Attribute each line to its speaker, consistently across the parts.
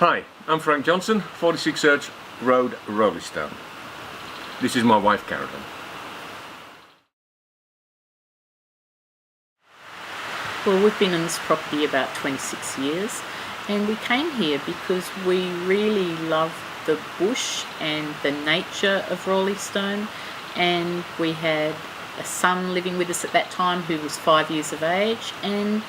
Speaker 1: Hi, I'm Frank Johnson, 46 Urch Road, Roleystone. This is my wife, Carolyn.
Speaker 2: Well, we've been on this property about 26 years, and we came here because we really love the bush and the nature of Roleystone, and we had a son living with us at that time who was 5 years of age, and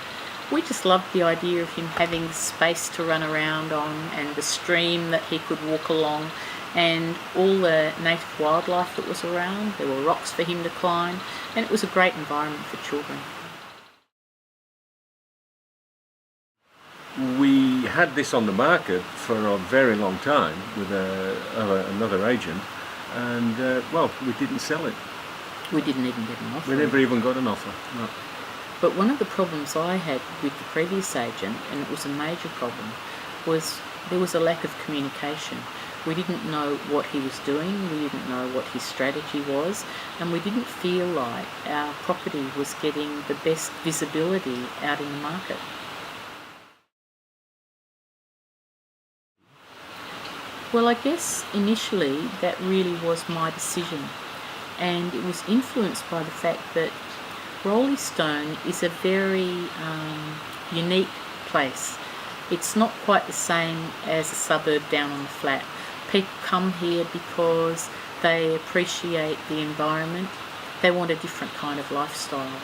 Speaker 2: we just loved the idea of him having space to run around on and the stream that he could walk along and all the native wildlife that was around. There were rocks for him to climb, and it was a great environment for children.
Speaker 1: We had this on the market for a very long time with another agent, and well, we didn't sell it.
Speaker 2: We didn't even get an offer.
Speaker 1: We never even got an offer. No.
Speaker 2: But one of the problems I had with the previous agent, and it was a major problem, was there was a lack of communication. We didn't know what he was doing, we didn't know what his strategy was, and we didn't feel like our property was getting the best visibility out in the market. Well, I guess initially that really was my decision, and it was influenced by the fact that Roleystone is a very unique place. It's not quite the same as a suburb down on the flat. People come here because they appreciate the environment. They want a different kind of lifestyle.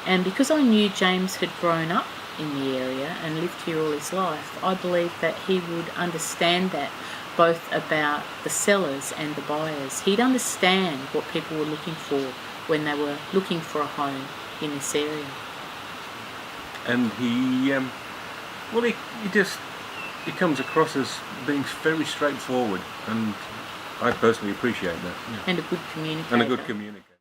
Speaker 2: And because I knew James had grown up in the area and lived here all his life, I believed that he would understand that, both about the sellers and the buyers. He'd understand what people were looking for when they were looking for a home in this area.
Speaker 1: And he comes across as being very straightforward, and I personally appreciate that. Yeah.
Speaker 2: And a good communicator.
Speaker 1: And a good communicator.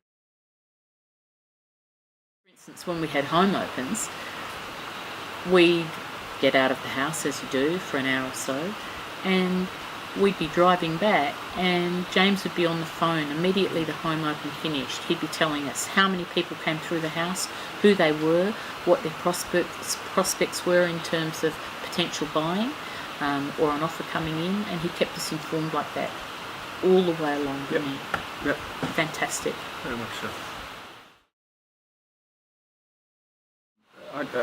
Speaker 2: For instance, when we had home opens, we'd get out of the house, as you do, for an hour or so, and we'd be driving back, and James would be on the phone immediately the home open finished. He'd be telling us how many people came through the house, who they were, what their prospects were in terms of potential buying or an offer coming in, and he kept us informed like that all the way along.
Speaker 1: Yep. Yep.
Speaker 2: Fantastic.
Speaker 1: Very much so.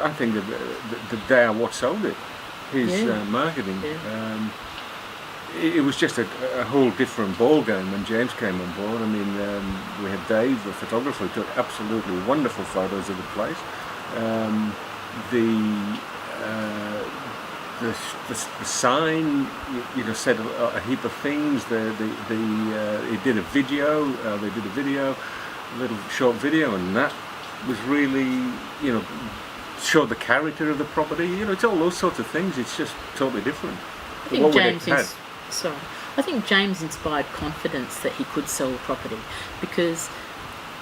Speaker 1: I think that they are what sold it. His marketing. Yeah. It was just a whole different ball game when James came on board. I mean, we had Dave, the photographer, who took absolutely wonderful photos of the place. The sign, said a heap of things. He did a video. They did a little short video, and that was really, showed the character of the property. It's all those sorts of things. It's just totally different.
Speaker 2: I think James inspired confidence that he could sell the property, because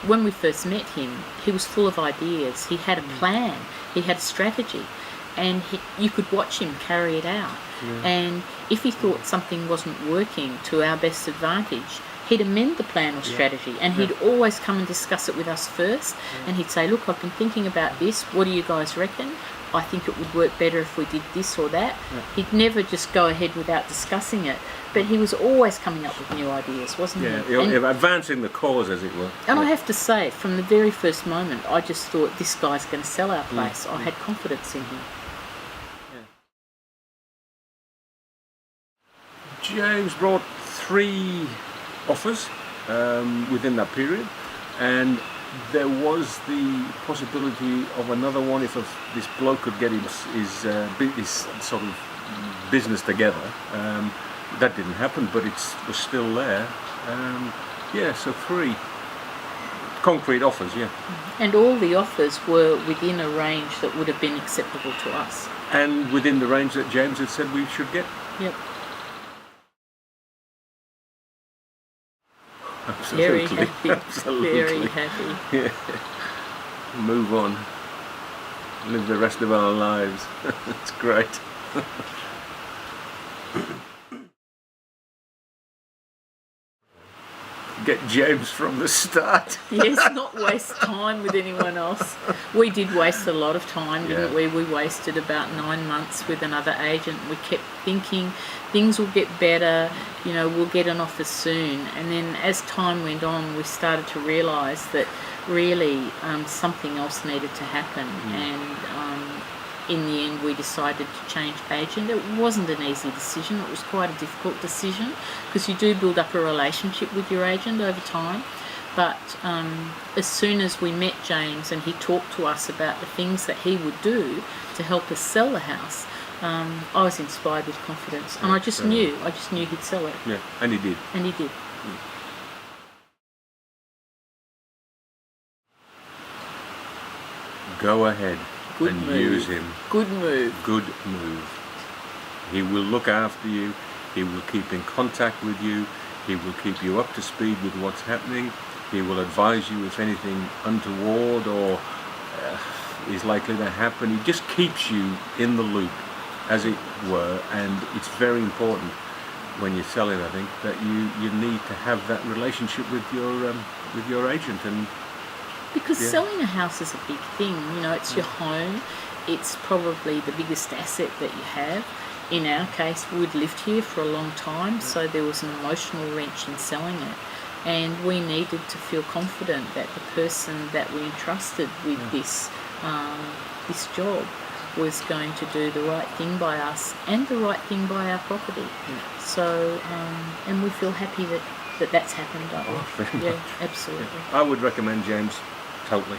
Speaker 2: when we first met him, he was full of ideas. He had a plan, he had a strategy, and you could watch him carry it out. Yeah. And if he thought something wasn't working to our best advantage, he'd amend the plan or strategy, and he'd always come and discuss it with us first, and he'd say, look, I've been thinking about this, what do you guys reckon? I think it would work better if we did this or that. Yeah. He'd never just go ahead without discussing it, but he was always coming up with new ideas, wasn't he?
Speaker 1: Yeah, advancing the cause, as it were.
Speaker 2: And I have to say, from the very first moment, I just thought, this guy's going to sell our place. I had confidence in him.
Speaker 1: Yeah. James brought 3 offers within that period, and there was the possibility of another one if this bloke could get his sort of business together. That didn't happen, but it was still there. So 3 concrete offers, yeah.
Speaker 2: And all the offers were within a range that would have been acceptable to us.
Speaker 1: And within the range that James had said we should get.
Speaker 2: Yep.
Speaker 1: Absolutely.
Speaker 2: Very happy.
Speaker 1: Absolutely.
Speaker 2: Very happy.
Speaker 1: Yeah. Move on. Live the rest of our lives. It's great. get James from the start.
Speaker 2: Yes, not waste time with anyone else. We did waste a lot of time, didn't we? We wasted about 9 months with another agent. We kept thinking things will get better, you know, we'll get an offer soon. And then as time went on, we started to realise that really something else needed to happen. And in the end, we decided to change agent. It wasn't an easy decision. It was quite a difficult decision because you do build up a relationship with your agent over time. But as soon as we met James and he talked to us about the things that he would do to help us sell the house, I was inspired with confidence. And I just knew he'd sell it.
Speaker 1: Yeah, and he did.
Speaker 2: And he did.
Speaker 1: Go ahead.
Speaker 2: Good
Speaker 1: and
Speaker 2: move.
Speaker 1: use him.
Speaker 2: Good move.
Speaker 1: Good move. He will look after you. He will keep in contact with you. He will keep you up to speed with what's happening. He will advise you if anything untoward or is likely to happen. He just keeps you in the loop, as it were, and it's very important when you're selling, I think, that you need to have that relationship with your agent. And
Speaker 2: because selling a house is a big thing, you know, it's your home, it's probably the biggest asset that you have. In our case, we'd lived here for a long time, so there was an emotional wrench in selling it. And we needed to feel confident that the person that we entrusted with this job was going to do the right thing by us and the right thing by our property. So, and we feel happy that that's happened.
Speaker 1: Very much.
Speaker 2: Absolutely.
Speaker 1: I would recommend James. Totally.